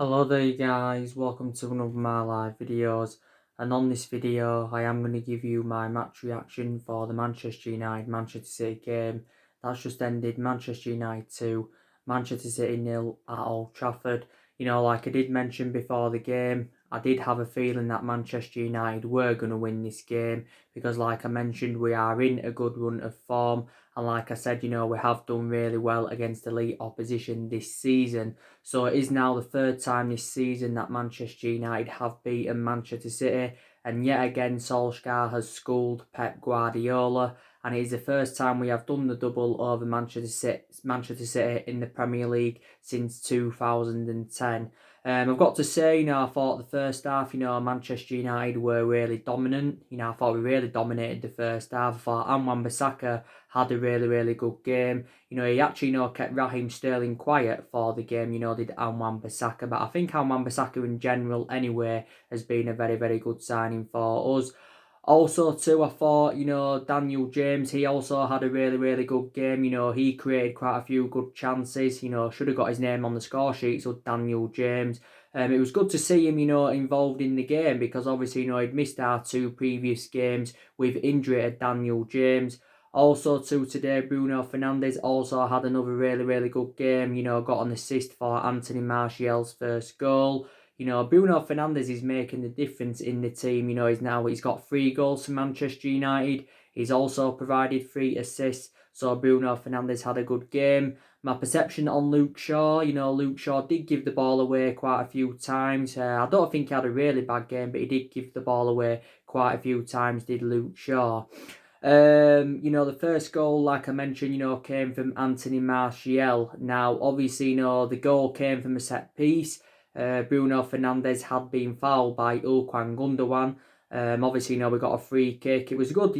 Hello there guys, welcome to one of my live videos, and on this video I am going to give you my match reaction for the Manchester United-Manchester City game that's just ended. Manchester United 2, Manchester City 0 at Old Trafford. Like I did mention before the game, I did have a feeling that Manchester United were going to win this game because like I mentioned, we are in a good run of form, and like I said, we have done really well against elite opposition this season. So it is now the third time this season that Manchester United have beaten Manchester City, and yet again Solskjaer has schooled Pep Guardiola, and it is the first time we have done the double over Manchester City in the Premier League since 2010. I've got to say, I thought the first half, Manchester United were really dominant. I thought we really dominated the first half. I thought Wan-Bissaka had a really good game. He actually, kept Raheem Sterling quiet for the game, did Wan-Bissaka. But I think Wan-Bissaka in general, anyway, has been a very good signing for us. Also, too, I thought, Daniel James, he also had a really good game. He created quite a few good chances. Should have got his name on the score sheet, so Daniel James. It was good to see him, involved in the game because obviously, he'd missed our two previous games with injury to Daniel James. Also, too, today, Bruno Fernandes also had another really good game. Got an assist for Anthony Martial's first goal. Bruno Fernandes is making the difference in the team. He's got 3 goals for Manchester United. He's also provided 3 assists. So Bruno Fernandes had a good game. My perception on Luke Shaw, Luke Shaw did give the ball away quite a few times. I don't think he had a really bad game, but he did give the ball away quite a few times, did Luke Shaw. The first goal, like I mentioned, came from Anthony Martial. Now, obviously, the goal came from a set piece. Bruno Fernandes had been fouled by Ilkay Gundogan. Obviously, we got a free kick. It was good,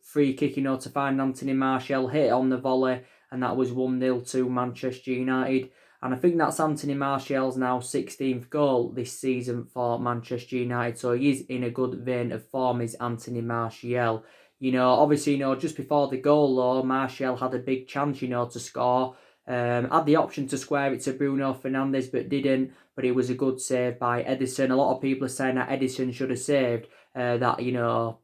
free kick, to find Anthony Martial hit on the volley, and that was 1-0 to Manchester United. And I think that's Anthony Martial's now 16th goal this season for Manchester United. So he is in a good vein of form, is Anthony Martial. Obviously, just before the goal, though, Martial had a big chance, to score. Had the option to square it to Bruno Fernandes, but didn't. But it was a good save by Edison. A lot of people are saying that Edison should have saved that,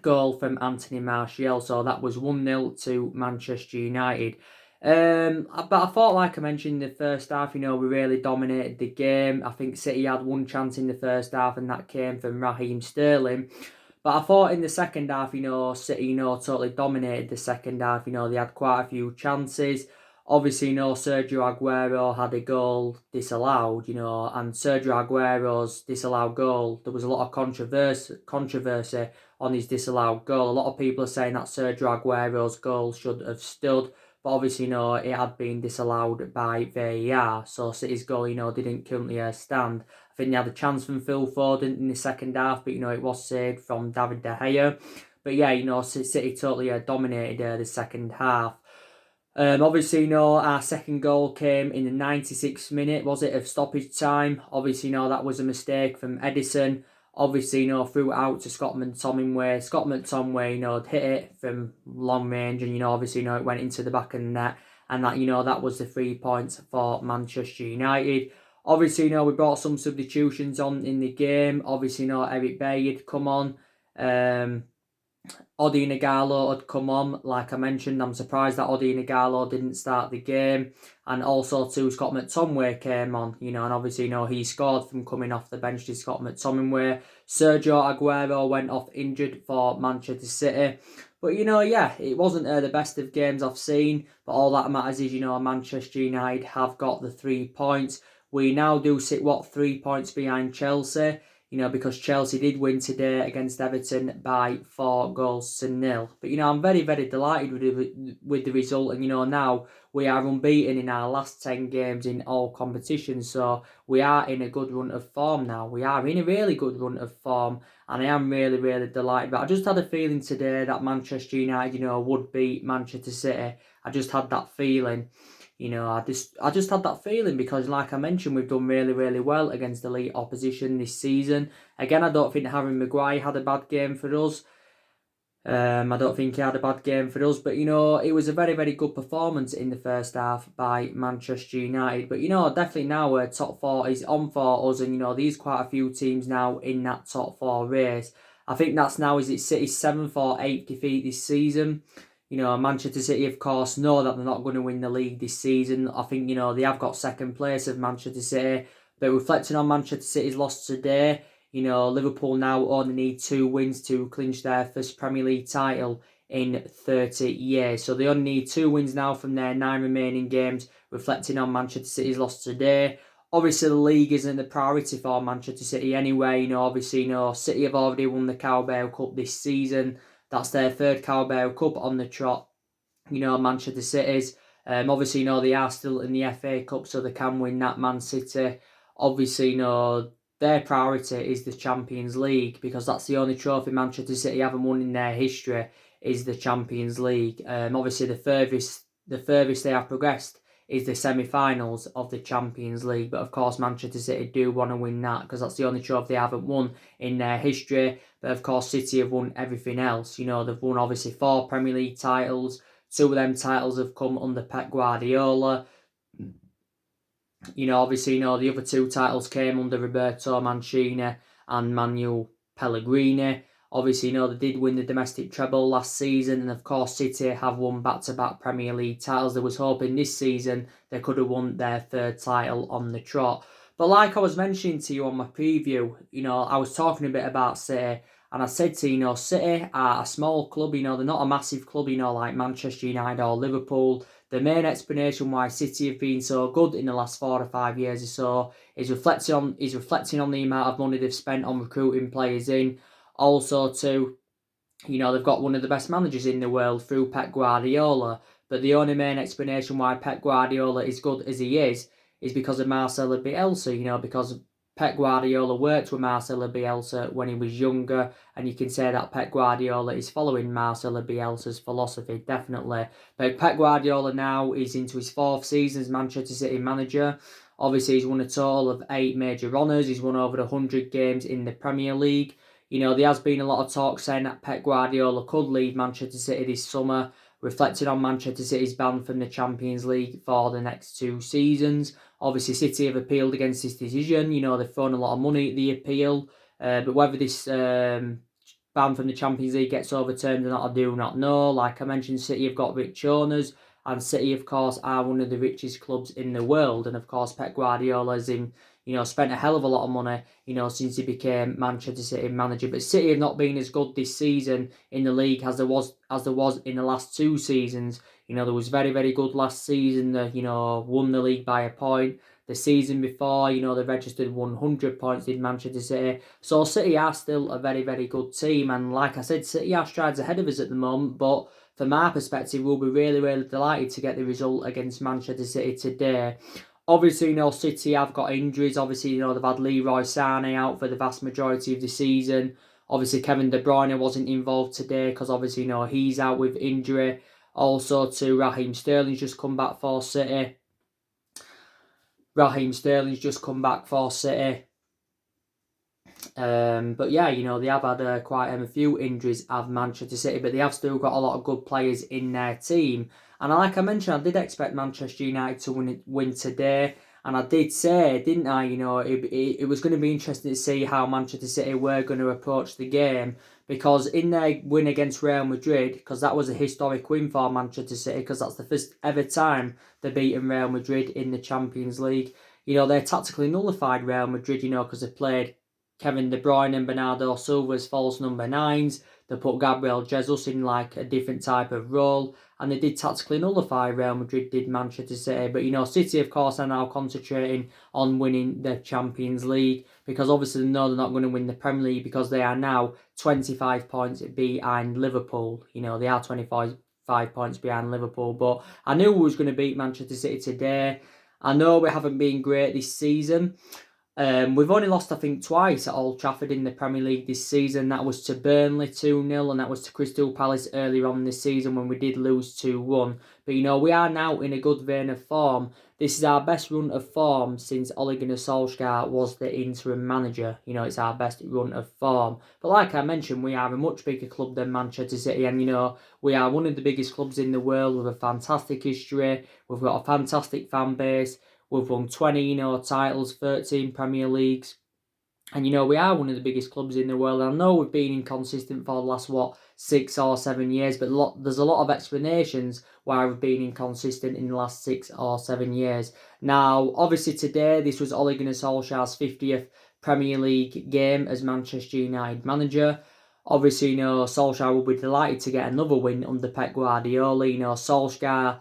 goal from Anthony Martial. So that was 1-0 to Manchester United. But I thought, like I mentioned, in the first half, we really dominated the game. I think City had one chance in the first half, and that came from Raheem Sterling. But I thought in the second half, City, totally dominated the second half. They had quite a few chances. Obviously, Sergio Aguero had a goal disallowed, and Sergio Aguero's disallowed goal, there was a lot of controversy on his disallowed goal. A lot of people are saying that Sergio Aguero's goal should have stood, but obviously, it had been disallowed by VAR, so City's goal, didn't currently stand. I think they had a chance from Phil Foden in the second half, but, it was saved from David De Gea. But yeah, City totally dominated the second half. Obviously, our second goal came in the 96th minute, was it, of stoppage time. Obviously, that was a mistake from Edison. Obviously, threw it out to Scott McTominay. Scott McTominay, had hit it from long range, and, obviously, it went into the back of the net. And that, that was the 3 points for Manchester United. Obviously, we brought some substitutions on in the game. Obviously, Eric Bailly had come on. Odi Nagalo had come on, like I mentioned. I'm surprised that Odi Nagalo didn't start the game. And also, too, Scott McTominay came on, and obviously, he scored from coming off the bench to Scott McTominay. Sergio Aguero went off injured for Manchester City. But, yeah, it wasn't the best of games I've seen. But all that matters is, Manchester United have got the 3 points. We now do sit, 3 points behind Chelsea. Because Chelsea did win today against Everton by 4-0. But, I'm very delighted with the result. And, now we are unbeaten in our last 10 games in all competitions. So we are in a good run of form now. We are in a really good run of form. And I am really delighted. But I just had a feeling today that Manchester United, would beat Manchester City. I just had that feeling. I just had that feeling because, like I mentioned, we've done really well against elite opposition this season. Again, I don't think Harry Maguire had a bad game for us. I don't think he had a bad game for us, but it was a very, very good performance in the first half by Manchester United. But definitely now we're top four is on for us, and these quite a few teams now in that top four race. I think that's now is it City's 7th or 8th defeat this season. Manchester City, of course, know that they're not going to win the league this season. I think they have got second place of Manchester City, but reflecting on Manchester City's loss today. Liverpool now only need 2 wins to clinch their first Premier League title in 30 years. So they only need 2 wins now from their 9 remaining games, reflecting on Manchester City's loss today. Obviously, the league isn't the priority for Manchester City anyway. Obviously, City have already won the Carabao Cup this season. That's their 3rd Carabao Cup on the trot. Manchester City's. Obviously, they are still in the FA Cup, so they can win that. Man City. Obviously, their priority is the Champions League because that's the only trophy Manchester City haven't won in their history is the Champions League. Obviously, the furthest they have progressed is the semi-finals of the Champions League. But of course, Manchester City do want to win that because that's the only trophy they haven't won in their history. But of course, City have won everything else. They've won obviously 4 Premier League titles. 2 of them titles have come under Pep Guardiola. Obviously, the other 2 titles came under Roberto Mancini and Manuel Pellegrini. Obviously, they did win the domestic treble last season, and of course, City have won back-to-back Premier League titles. They was hoping this season they could have won their 3rd title on the trot. But like I was mentioning to you on my preview, I was talking a bit about City, and I said to City are a small club. They're not a massive club. Like Manchester United or Liverpool. The main explanation why City have been so good in the last 4 or 5 years or so is reflecting on the amount of money they've spent on recruiting players in. Also, too, they've got one of the best managers in the world through Pep Guardiola. But the only main explanation why Pep Guardiola is good as he is because of Marcelo Bielsa. Because Pep Guardiola worked with Marcelo Bielsa when he was younger, and you can say that Pep Guardiola is following Marcelo Bielsa's philosophy, definitely. But Pep Guardiola now is into his 4th season as Manchester City manager. Obviously, he's won a total of 8 major honours. He's won over 100 games in the Premier League. There has been a lot of talk saying that Pep Guardiola could leave Manchester City this summer, reflecting on Manchester City's ban from the Champions League for the next 2 seasons. Obviously, City have appealed against this decision. They've thrown a lot of money at the appeal. But whether this ban from the Champions League gets overturned or not, I do not know. Like I mentioned, City have got rich owners. And City, of course, are one of the richest clubs in the world. And, of course, Pep Guardiola has spent a hell of a lot of money, since he became Manchester City manager. But City have not been as good this season in the league as there was in the last 2 seasons. There was very, very good last season. They, won the league by a point. The season before, they registered 100 points in Manchester City. So City are still a very, very good team. And like I said, City are strides ahead of us at the moment. But from our perspective, we'll be really, really delighted to get the result against Manchester City today. Obviously, City have got injuries. Obviously, they've had Leroy Sané out for the vast majority of the season. Obviously, Kevin De Bruyne wasn't involved today because obviously, he's out with injury. Also, too, Raheem Sterling's just come back for City. But yeah, they have had quite a few injuries of Manchester City, but they have still got a lot of good players in their team. And like I mentioned, I did expect Manchester United to win today. And I did say, didn't I, it was going to be interesting to see how Manchester City were going to approach the game. Because in their win against Real Madrid, because that was a historic win for Manchester City, because that's the first ever time they've beaten Real Madrid in the Champions League. They tactically nullified Real Madrid, because they played Kevin De Bruyne and Bernardo Silva as false number 9s. They put Gabriel Jesus in like a different type of role. And they did tactically nullify Real Madrid, did Manchester City. But, City, of course, are now concentrating on winning the Champions League. Because obviously they know they're not going to win the Premier League because they are now 25 points behind Liverpool. They are 25 points behind Liverpool. But I knew we was going to beat Manchester City today. I know we haven't been great this season. We've only lost, I think, twice at Old Trafford in the Premier League this season. That was to Burnley 2-0, and that was to Crystal Palace earlier on this season when we did lose 2-1. But, we are now in a good vein of form. This is our best run of form since Ole Gunnar Solskjaer was the interim manager. It's our best run of form. But like I mentioned, we are a much bigger club than Manchester City, and, we are one of the biggest clubs in the world with a fantastic history. We've got a fantastic fan base. We've won 20, titles, 13 Premier Leagues. And, we are one of the biggest clubs in the world. I know we've been inconsistent for the last, 6 or 7 years, but there's a lot of explanations why we've been inconsistent in the last 6 or 7 years. Now, obviously today, this was Ole Gunnar Solskjaer's 50th Premier League game as Manchester United manager. Obviously, Solskjaer will be delighted to get another win under Pep Guardiola. Solskjaer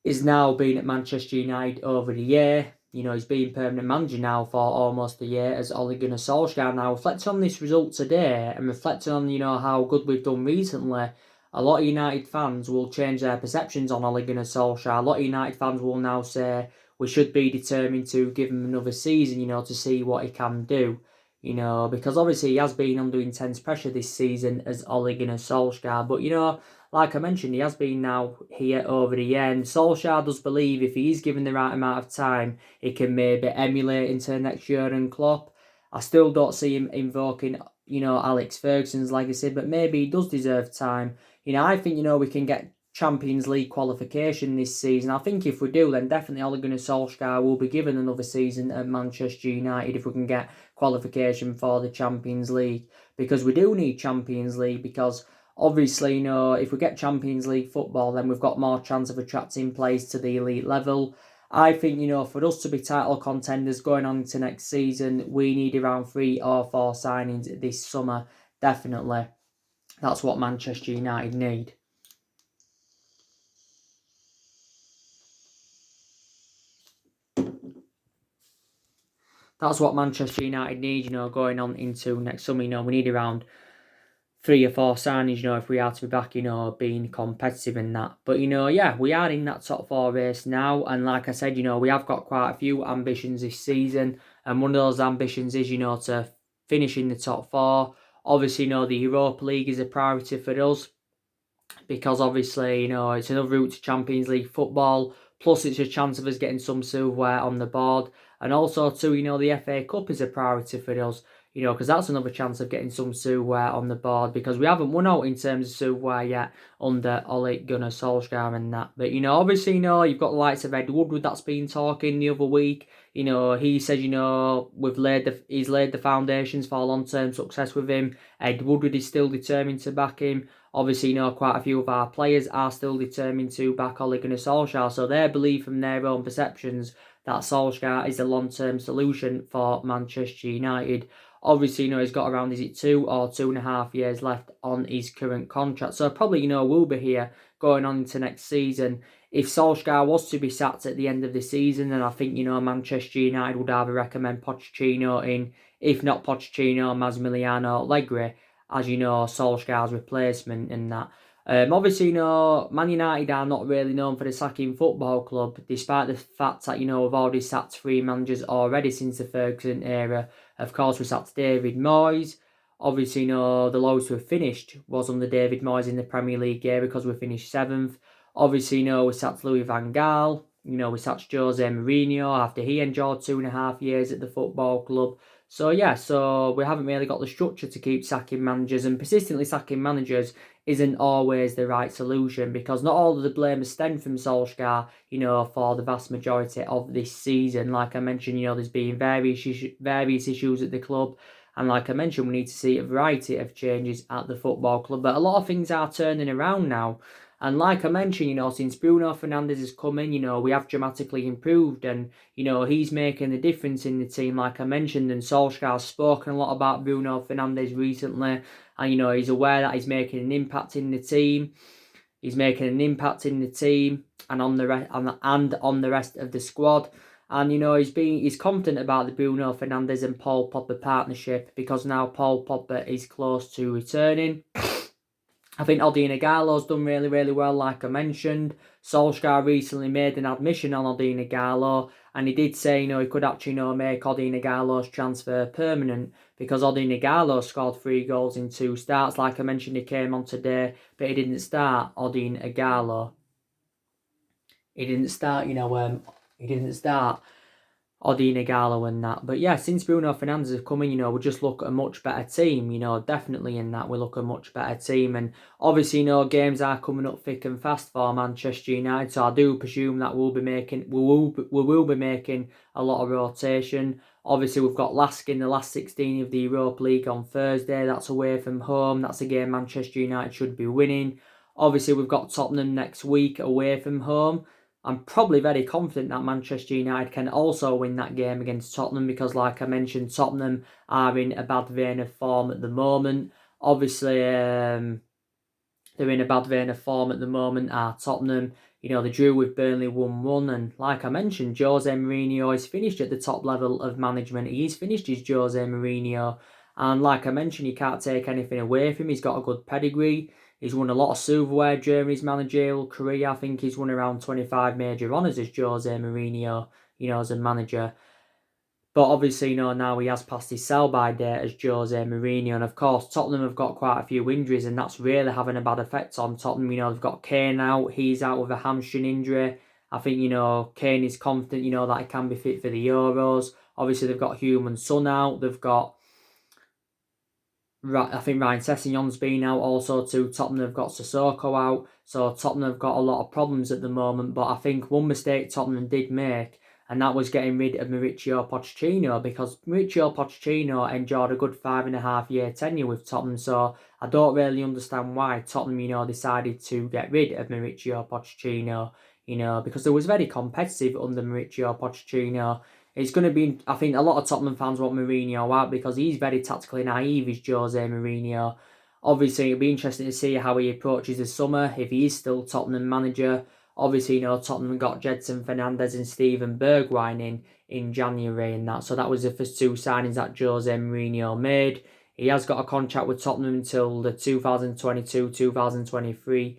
is now been at Manchester United over the year. He's been permanent manager now for almost a year as Ole Gunnar Solskjaer. Now, reflecting on this result today and reflecting on, how good we've done recently, a lot of United fans will change their perceptions on Ole Gunnar Solskjaer. A lot of United fans will now say we should be determined to give him another season, to see what he can do. Because obviously he has been under intense pressure this season as Ole Gunnar Solskjaer. But, like I mentioned, he has been now here over the year, and Solskjaer does believe if he is given the right amount of time, he can maybe emulate into next year and Klopp. I still don't see him invoking, Alex Ferguson's legacy, but maybe he does deserve time. I think, we can get Champions League qualification this season. I think if we do, then definitely Ole Gunnar Solskjaer will be given another season at Manchester United if we can get qualification for the Champions League, because we do need Champions League, because obviously, if we get Champions League football, then we've got more chance of attracting players to the elite level. I think, for us to be title contenders going on into next season, we need around 3 or 4 signings this summer. Definitely. That's what Manchester United need. That's what Manchester United need, going on into next summer. We need around 3 or 4 signings, if we are to be back, being competitive in that. But, yeah, we are in that top 4 race now. And like I said, we have got quite a few ambitions this season. And one of those ambitions is, to finish in the top 4. Obviously, the Europa League is a priority for us, because obviously, it's another route to Champions League football. Plus, it's a chance of us getting some silverware on the board. And also, too, the FA Cup is a priority for us, because that's another chance of getting some silverware on the board, because we haven't won out in terms of silverware yet under Ole Gunnar Solskjaer and that. But, obviously, you've got the likes of Ed Woodward that's been talking the other week. He said, he's laid the foundations for long-term success with him. Ed Woodward is still determined to back him. Obviously, quite a few of our players are still determined to back Ole Gunnar Solskjaer, so they believe from their own perceptions that Solskjaer is a long-term solution for Manchester United. Obviously, he's got around, 2 or 2.5 years left on his current contract, so probably, we'll be here going on into next season. If Solskjaer was to be sacked at the end of the season, then I think, Manchester United would either recommend Pochettino in, if not Pochettino, Massimiliano Allegri, as Solskjaer's replacement and that. Obviously, Man United are not really known for the sacking football club, despite the fact that, we've already sacked 3 managers already since the Ferguson era. Of course, we sacked David Moyes. Obviously, the lowest we've finished was under David Moyes in the Premier League year, because we finished 7th. Obviously, we sacked Louis van Gaal. We sacked Jose Mourinho after he endured 2.5 years at the football club. So, yeah, we haven't really got the structure to keep sacking managers, and persistently sacking managers isn't always the right solution, because not all of the blame has stemmed from Solskjaer, for the vast majority of this season. Like I mentioned, there's been various issues at the club, and like I mentioned, we need to see a variety of changes at the football club. But a lot of things are turning around now. And like I mentioned, since Bruno Fernandes has come in, we have dramatically improved, and, he's making a difference in the team, like I mentioned, and Solskjaer's spoken a lot about Bruno Fernandes recently, and, he's aware that he's making an impact in the team. He's making an impact in the team and on the rest of the squad. And, he's confident about the Bruno Fernandes and Paul Pogba partnership, because now Paul Pogba is close to returning. I think Odin Igalo's done really, really well, like I mentioned. Solskjaer recently made an admission on Odin Igalo, and he did say, he could actually, make Odin Igalo's transfer permanent, because Odin Igalo scored 3 goals in 2 starts. Like I mentioned, he came on today, but he didn't start. Odin Igalo. He didn't start, he didn't start Odin Igalo and that. But yeah, since Bruno Fernandes has come in, we just look at a much better team, definitely in that we look a much better team. And obviously, games are coming up thick and fast for Manchester United, so I do presume that we will be making a lot of rotation. Obviously, we've got Lask in the last 16 of the Europa League on Thursday. That's away from home. That's a game Manchester United should be winning. Obviously, we've got Tottenham next week away from home. I'm probably very confident that Manchester United can also win that game against Tottenham, because, like I mentioned, Tottenham are in a bad vein of form at the moment. Obviously, they're in a bad vein of form at the moment, Tottenham. They drew with Burnley 1-1, and like I mentioned, Jose Mourinho is finished at the top level of management. He's finished his Jose Mourinho, and like I mentioned, you can't take anything away from him. He's got a good pedigree. He's won a lot of silverware during his managerial career. I think he's won around 25 major honours as Jose Mourinho, as a manager. But obviously, now he has passed his sell-by date as Jose Mourinho. And of course, Tottenham have got quite a few injuries, and that's really having a bad effect on Tottenham. They've got Kane out. He's out with a hamstring injury. I think, Kane is confident, that he can be fit for the Euros. Obviously, they've got Heung-min Son out. They've got, I think, Ryan Sessegnon's been out also too. Tottenham have got Sissoko out. So Tottenham have got a lot of problems at the moment. But I think one mistake Tottenham did make, and that was getting rid of Mauricio Pochettino, because Mauricio Pochettino enjoyed a good 5.5-year tenure with Tottenham. So I don't really understand why Tottenham, decided to get rid of Mauricio Pochettino, because it was very competitive under Mauricio Pochettino. It's going to be, I think a lot of Tottenham fans want Mourinho out because he's very tactically naive, is Jose Mourinho. Obviously, it'll be interesting to see how he approaches the summer, if he is still Tottenham manager. Obviously, Tottenham got Jedson Fernandes and Steven Bergwijn in January and that. So that was the first 2 signings that Jose Mourinho made. He has got a contract with Tottenham until the 2022-2023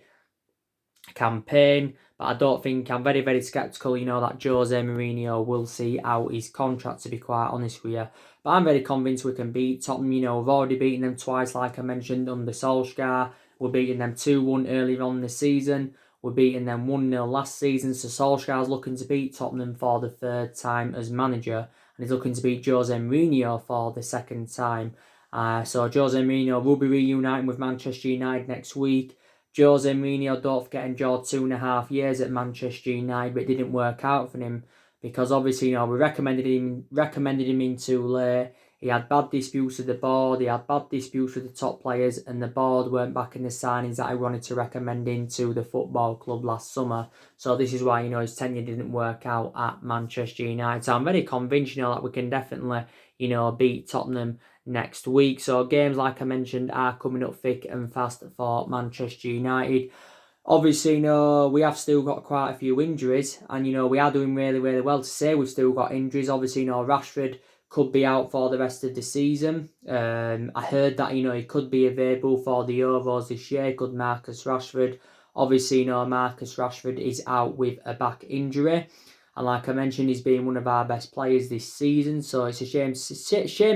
campaign. But I don't think, I'm very, very sceptical, that Jose Mourinho will see out his contract, to be quite honest with you. But I'm very convinced we can beat Tottenham. We've already beaten them twice, like I mentioned, under Solskjaer. We're beating them 2-1 earlier on in the season. We're beating them 1-0 last season. So Solskjaer's looking to beat Tottenham for the 3rd time as manager. And he's looking to beat Jose Mourinho for the 2nd time. So Jose Mourinho will be reuniting with Manchester United next week. Jose Mourinho, don't forget, enjoyed 2.5 years at Manchester United, but it didn't work out for him, because obviously, we recommended him in too late. He had bad disputes with the board, he had bad disputes with the top players, and the board weren't backing the signings that I wanted to recommend into the football club last summer. So this is why, his tenure didn't work out at Manchester United. So I'm very convinced, that we can definitely, beat Tottenham next week. So games, like I mentioned, are coming up thick and fast for Manchester United. Obviously, we have still got quite a few injuries, and we are doing really, really well to say we've still got injuries. Obviously, Rashford could be out for the rest of the season. I heard that, he could be available for the Euros this year, could Marcus Rashford. Obviously, Marcus Rashford is out with a back injury. And like I mentioned, he's been one of our best players this season. So it's a shame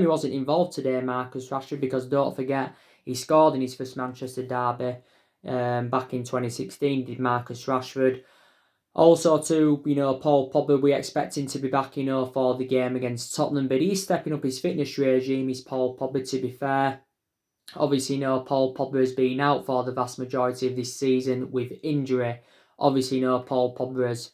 he wasn't involved today, Marcus Rashford, because don't forget, he scored in his first Manchester derby back in 2016, did Marcus Rashford. Also, too, Paul Pogba, we expect him to be back, for the game against Tottenham. But he's stepping up his fitness regime, is Paul Pogba, to be fair. Obviously, Paul Pogba has been out for the vast majority of this season with injury. Obviously, Paul Pogba has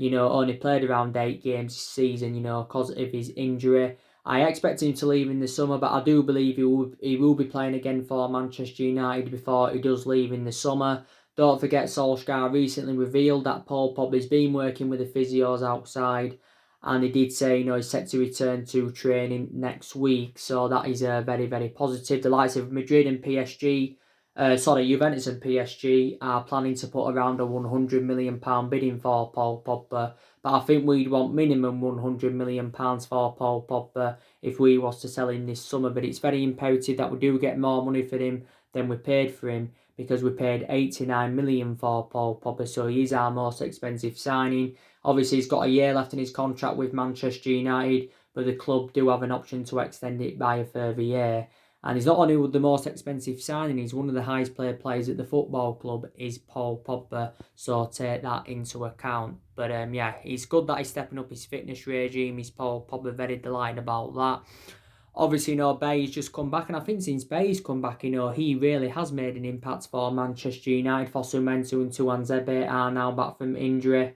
only played around 8 games this season, because of his injury. I expect him to leave in the summer, but I do believe he will be playing again for Manchester United before he does leave in the summer. Don't forget, Solskjaer recently revealed that Paul Pogba's been working with the physios outside, and he did say, he's set to return to training next week. So that is very, very positive. The likes of Madrid and PSG, Juventus and PSG are planning to put around a £100 million bidding for Paul Pogba. But I think we'd want minimum £100 million for Paul Pogba if we was to sell him this summer. But it's very imperative that we do get more money for him than we paid for him, because we paid 89 million for Paul Pogba, so he is our most expensive signing. Obviously, he's got a year left in his contract with Manchester United, but the club do have an option to extend it by a further year. And he's not only the most expensive signing, he's one of the highest paid players at the football club, is Paul Pogba, so take that into account. But yeah, it's good that he's stepping up his fitness regime. He's Paul Pogba, very delighted about that. Obviously, Bay's just come back, and I think since Bay's come back, he really has made an impact for Manchester United. Fosu Mensah and Tuanzebe are now back from injury,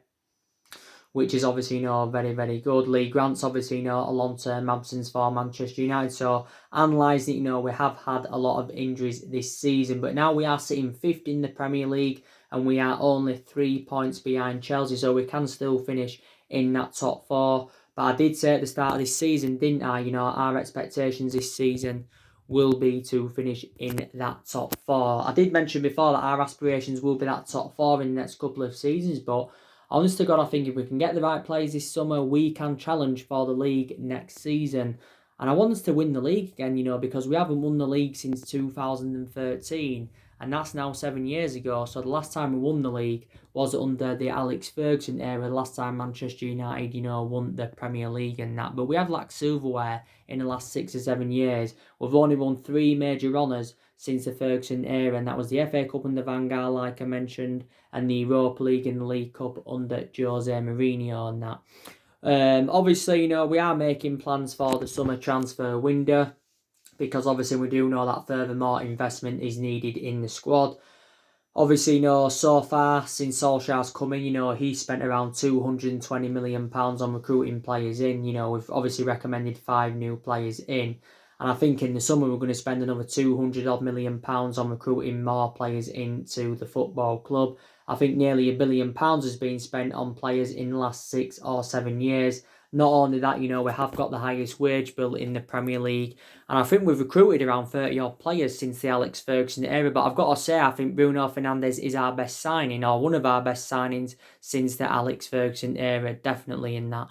which is obviously, very, very good. Lee Grant's obviously, a long-term absence for Manchester United. So, analysing it, we have had a lot of injuries this season, but now we are sitting 5th in the Premier League, and we are only 3 points behind Chelsea, so we can still finish in that top 4. But I did say at the start of this season, didn't I? Our expectations this season will be to finish in that top 4. I did mention before that our aspirations will be that top 4 in the next couple of seasons, but honest to God, I think if we can get the right players this summer, we can challenge for the league next season. And I want us to win the league again, because we haven't won the league since 2013. And that's now 7 years ago. So the last time we won the league was under the Alex Ferguson era. The last time Manchester United, won the Premier League and that. But we have lacked silverware in the last 6 or 7 years. We've only won 3 major honours since the Ferguson era, and that was the FA Cup under Van Gaal, like I mentioned, and the Europa League and the League Cup under Jose Mourinho and that. Obviously, we are making plans for the summer transfer window, because obviously we do know that furthermore investment is needed in the squad. Obviously, so far since Solskjaer's come in, he spent around £220 million on recruiting players in. We've obviously recommended 5 new players in. And I think in the summer we're going to spend another £200 million on recruiting more players into the football club. I think nearly £1 billion has been spent on players in the last 6 or 7 years. Not only that, we have got the highest wage bill in the Premier League. And I think we've recruited around 30 odd players since the Alex Ferguson era. But I've got to say, I think Bruno Fernandes is our best signing, or one of our best signings since the Alex Ferguson era, definitely in that.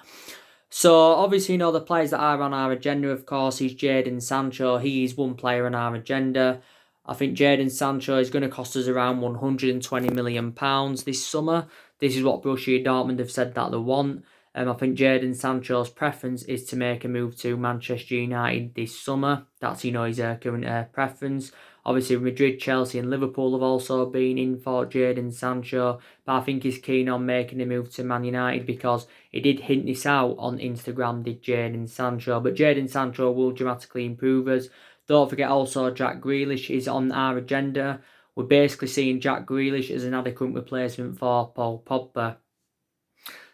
So, obviously, the players that are on our agenda, of course, is Jadon Sancho. He is one player on our agenda. I think Jadon Sancho is going to cost us around £120 million this summer. This is what Borussia Dortmund have said that they want. I think Jadon Sancho's preference is to make a move to Manchester United this summer. That's, his current preference. Obviously, Madrid, Chelsea and Liverpool have also been in for Jadon Sancho. But I think he's keen on making a move to Man United, because he did hint this out on Instagram, did Jadon Sancho. But Jadon Sancho will dramatically improve us. Don't forget also Jack Grealish is on our agenda. We're basically seeing Jack Grealish as an adequate replacement for Paul Pogba.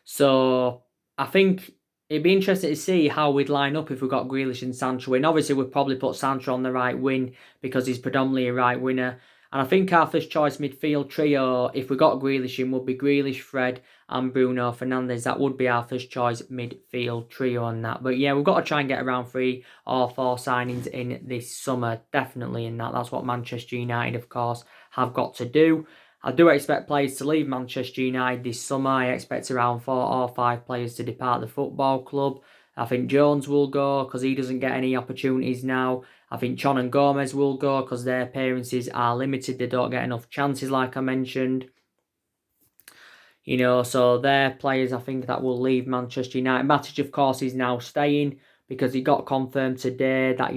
So I think it'd be interesting to see how we'd line up if we got Grealish and Sancho in. Obviously, we'd probably put Sancho on the right wing because he's predominantly a right winger. And I think our first choice midfield trio, if we got Grealish in, would be Grealish, Fred and Bruno Fernandes. That would be our first choice midfield trio on that. But yeah, we've got to try and get around 3 or 4 signings in this summer. Definitely in that. That's what Manchester United, of course, have got to do. I do expect players to leave Manchester United this summer. I expect around 4 or 5 players to depart the football club. I think Jones will go because he doesn't get any opportunities now. I think Chon and Gomez will go because their appearances are limited. They don't get enough chances, like I mentioned. So they're players, I think, that will leave Manchester United. Matic, of course, is now staying because he got confirmed today that,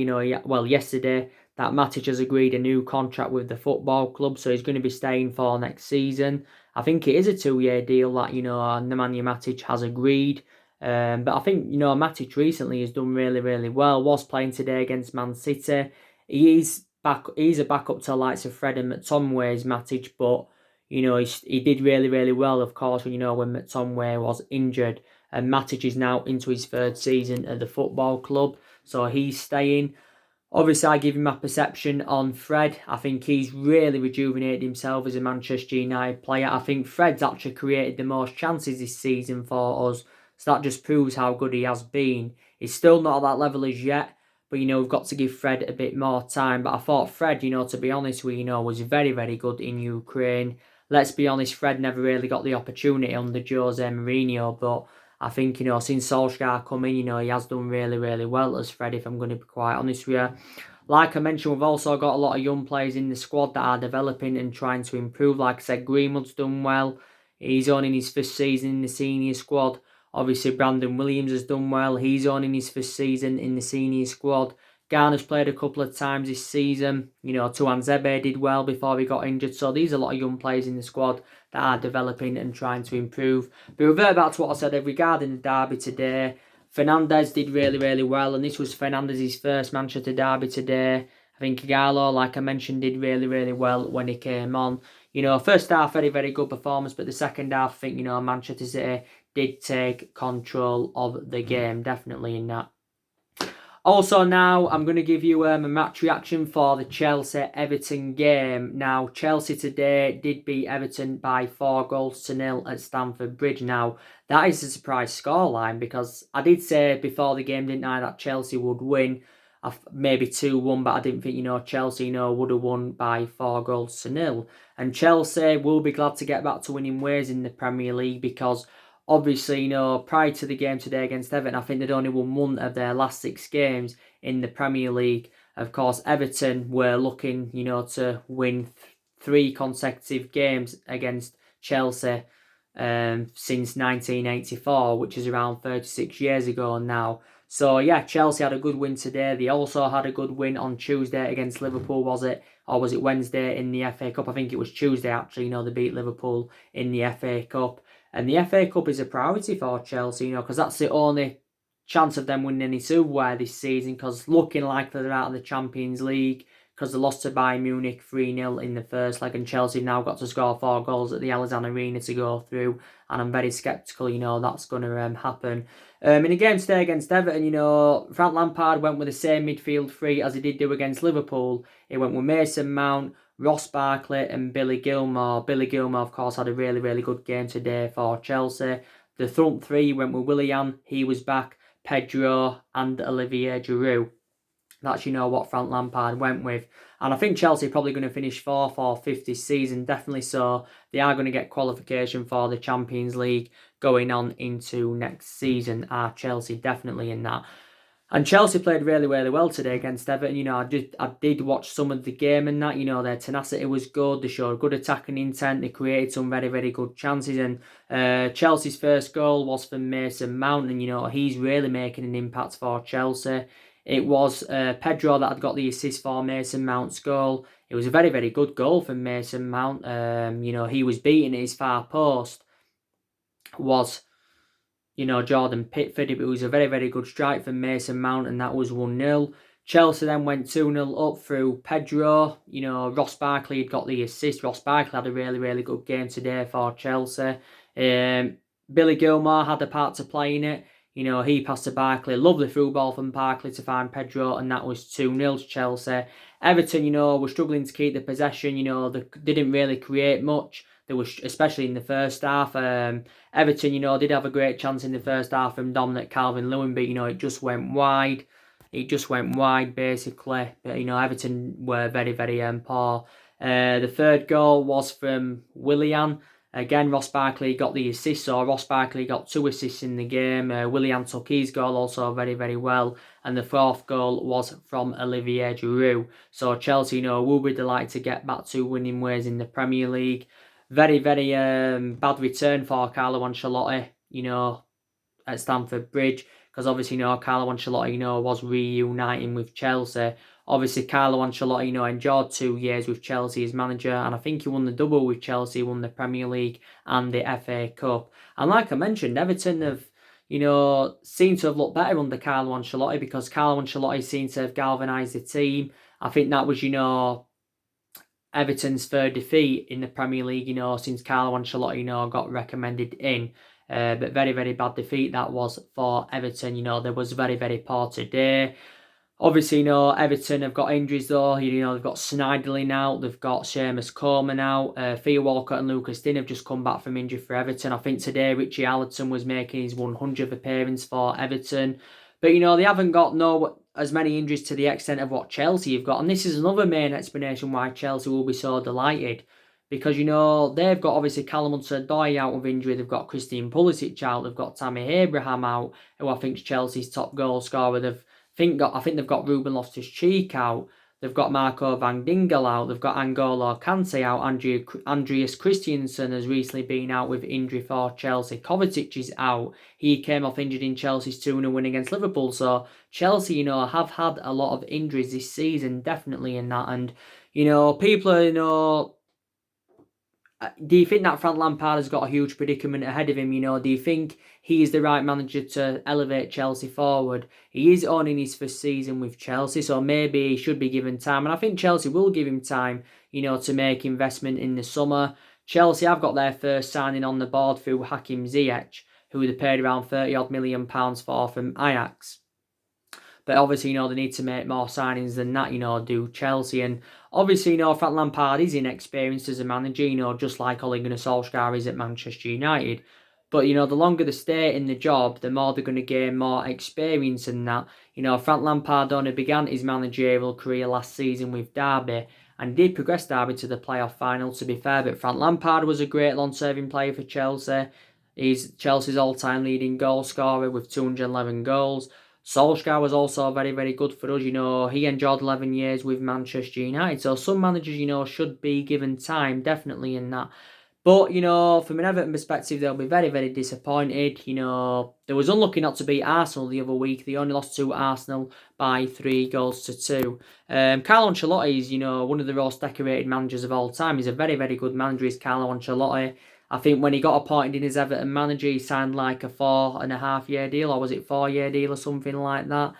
yesterday, that Matic has agreed a new contract with the football club. So he's going to be staying for next season. I think it is a 2-year deal that, Nemanja Matic has agreed. But I think, Matic recently has done really, really well. Was playing today against Man City. He's a backup to the likes of Fred and McTominay's Matic, but he did really, really well, of course, when McTominay was injured. And Matic is now into his 3rd season at the football club, so he's staying. Obviously, I give him my perception on Fred. I think he's really rejuvenated himself as a Manchester United player. I think Fred's actually created the most chances this season for us, so that just proves how good he has been. He's still not at that level as yet, but, we've got to give Fred a bit more time. But I thought Fred, to be honest with you, was very, very good in Ukraine. Let's be honest, Fred never really got the opportunity under Jose Mourinho, but I think, since Solskjaer come in, he has done really, really well as Fred, if I'm going to be quite honest with you. Like I mentioned, we've also got a lot of young players in the squad that are developing and trying to improve. Like I said, Greenwood's done well. He's on in his first season in the senior squad. Obviously, Brandon Williams has done well. He's on in his first season in the senior squad. Garner's played a couple of times this season. Tuanzebe did well before he got injured. So these are a lot of young players in the squad that are developing and trying to improve. But revert back to what I said regarding the derby today. Fernandes did really, really well, and this was Fernandes' first Manchester derby today. I think Gallo, like I mentioned, did really, really well when he came on. First half, very, very good performance, but the second half, I think, Manchester City did take control of the game, definitely in that. Also now, I'm going to give you a match reaction for the Chelsea-Everton game. Now, Chelsea today did beat Everton by 4-0 at Stamford Bridge. Now, that is a surprise scoreline because I did say before the game, didn't I, that Chelsea would win. Maybe 2-1, but I didn't think, Chelsea, would have won by 4-0. And Chelsea will be glad to get back to winning ways in the Premier League because obviously, prior to the game today against Everton, I think they'd only won one of their last 6 games in the Premier League. Of course, Everton were looking, to win 3 consecutive games against Chelsea since 1984, which is around 36 years ago now. So, yeah, Chelsea had a good win today. They also had a good win on Tuesday against Liverpool, was it? Or was it Wednesday in the FA Cup? I think it was Tuesday, actually. They beat Liverpool in the FA Cup. And the FA Cup is a priority for Chelsea, because that's the only chance of them winning any silverware this season, because looking like they're out of the Champions League, because they lost to Bayern Munich 3-0 in the first leg, and Chelsea now got to score 4 goals at the Allianz Arena to go through, and I'm very sceptical, that's going to happen. In the game today against Everton, Frank Lampard went with the same midfield three as he did do against Liverpool. He went with Mason Mount, Ross Barkley and Billy Gilmour. Billy Gilmour, of course, had a really, really good game today for Chelsea. The front three went with Willian, he was back, Pedro and Olivier Giroud. That's, what Frank Lampard went with. And I think Chelsea are probably going to finish 4th or 5th this season, definitely so. They are going to get qualification for the Champions League going on into next season. Chelsea definitely in that. And Chelsea played really, really well today against Everton. I did watch some of the game and that. Their tenacity was good. They showed good attacking intent. They created some very, very good chances. And Chelsea's first goal was from Mason Mount. And, he's really making an impact for Chelsea. It was Pedro that had got the assist for Mason Mount's goal. It was a very, very good goal from Mason Mount. He was beating his far post. Was Jordan Pickford. It was a very, very good strike from Mason Mount, and that was 1-0. Chelsea then went 2-0 up through Pedro. Ross Barkley had got the assist. Ross Barkley had a really, really good game today for Chelsea. Billy Gilmour had a part to play in it. He passed to Barkley. Lovely through ball from Barkley to find Pedro, and that was 2-0 to Chelsea. Everton, were struggling to keep the possession. They didn't really create much. There was, especially in the first half. Everton, did have a great chance in the first half from Dominic Calvert-Lewin, but, it just went wide. It just went wide, basically. But, Everton were very, very poor. The third goal was from Willian. Again, Ross Barkley got the assist, so Ross Barkley got 2 assists in the game. Willian took his goal also very, very well. And the 4th goal was from Olivier Giroud. So Chelsea, will be delighted to get back to winning ways in the Premier League. Very, very bad return for Carlo Ancelotti, at Stamford Bridge. Because obviously, Carlo Ancelotti, was reuniting with Chelsea. Obviously, Carlo Ancelotti, endured 2 years with Chelsea as manager. And I think he won the double with Chelsea. He won the Premier League and the FA Cup. And like I mentioned, Everton have, seemed to have looked better under Carlo Ancelotti. Because Carlo Ancelotti seemed to have galvanised the team. I think that was, Everton's 3rd defeat in the Premier League, since Carlo Ancelotti, got recommended in. But very, very bad defeat that was for Everton. They was very, very poor today. Obviously, Everton have got injuries though. They've got Sneijderlin out. They've got Seamus Coleman out. Theo Walcott and Lucas Digne have just come back from injury for Everton. I think today Richie Allardyce was making his 100th appearance for Everton. But, they haven't got as many injuries to the extent of what Chelsea have got. And this is another main explanation why Chelsea will be so delighted. Because, they've got obviously Callum Hudson-Odoi out of injury. They've got Christian Pulisic out. They've got Tammy Abraham out, who I think is Chelsea's top goal scorer. I think they've got Ruben Loftus-Cheek out. They've got Marco van Dingle out. They've got N'Golo Kante out. Andreas Christensen has recently been out with injury for Chelsea. Kovacic is out. He came off injured in Chelsea's 2-0 win against Liverpool. So Chelsea, have had a lot of injuries this season, definitely in that. And, people are, do you think that Frank Lampard has got a huge predicament ahead of him? Do you think he is the right manager to elevate Chelsea forward? He is only in his first season with Chelsea, so maybe he should be given time. And I think Chelsea will give him time, to make investment in the summer. Chelsea have got their first signing on the board through Hakim Ziyech, who they paid around £30 million for from Ajax. But obviously, they need to make more signings than that, do Chelsea. And obviously, Frank Lampard is inexperienced as a manager, just like Ole Gunnar Solskjaer is at Manchester United. But, the longer they stay in the job, the more they're going to gain more experience in that. Frank Lampard only began his managerial career last season with Derby and did progress Derby to the playoff final, to be fair. But Frank Lampard was a great long-serving player for Chelsea. He's Chelsea's all-time leading goal scorer with 211 goals. Solskjaer was also very, very good for us. He enjoyed 11 years with Manchester United. So some managers, should be given time, definitely in that. But, from an Everton perspective, they'll be very, very disappointed. They was unlucky not to beat Arsenal the other week. They only lost to Arsenal by 3-2. Carlo Ancelotti is, one of the most decorated managers of all time. He's a very, very good manager, is Carlo Ancelotti. I think when he got appointed in as Everton manager, he signed like a 4.5-year deal, or was it 4-year deal or something like that.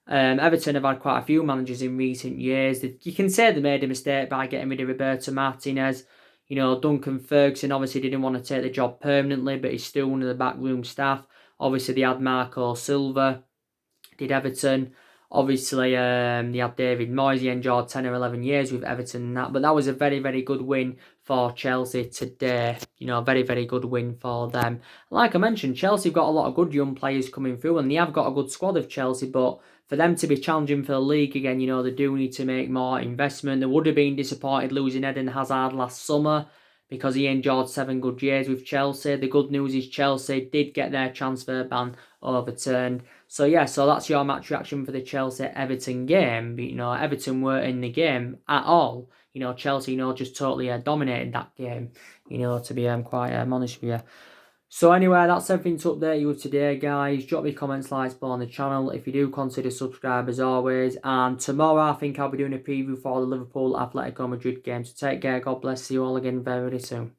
Everton have had quite a few managers in recent years. You can say they made a mistake by getting rid of Roberto Martinez. Duncan Ferguson obviously didn't want to take the job permanently, but he's still one of the backroom staff. Obviously, they had Marco Silva, did Everton. Obviously, they had David Moyes. He enjoyed 10 or 11 years with Everton and that. But that was a very, very good win for Chelsea today. A very, very good win for them. Like I mentioned, Chelsea have got a lot of good young players coming through, and they have got a good squad of Chelsea. But for them to be challenging for the league again, they do need to make more investment. They would have been disappointed losing Eden Hazard last summer, because he enjoyed 7 good years with Chelsea. The good news is Chelsea did get their transfer ban overturned. So that's your match reaction for the Chelsea-Everton game. But, Everton weren't in the game at all. Chelsea, just totally dominated that game, to be quite honest with you. So anyway, that's everything to update you with today, guys. Drop me comments, likes below on the channel. If you do, consider subscribe as always. And tomorrow, I think I'll be doing a preview for the Liverpool Atletico Madrid game. So take care, God bless you all again very, very soon.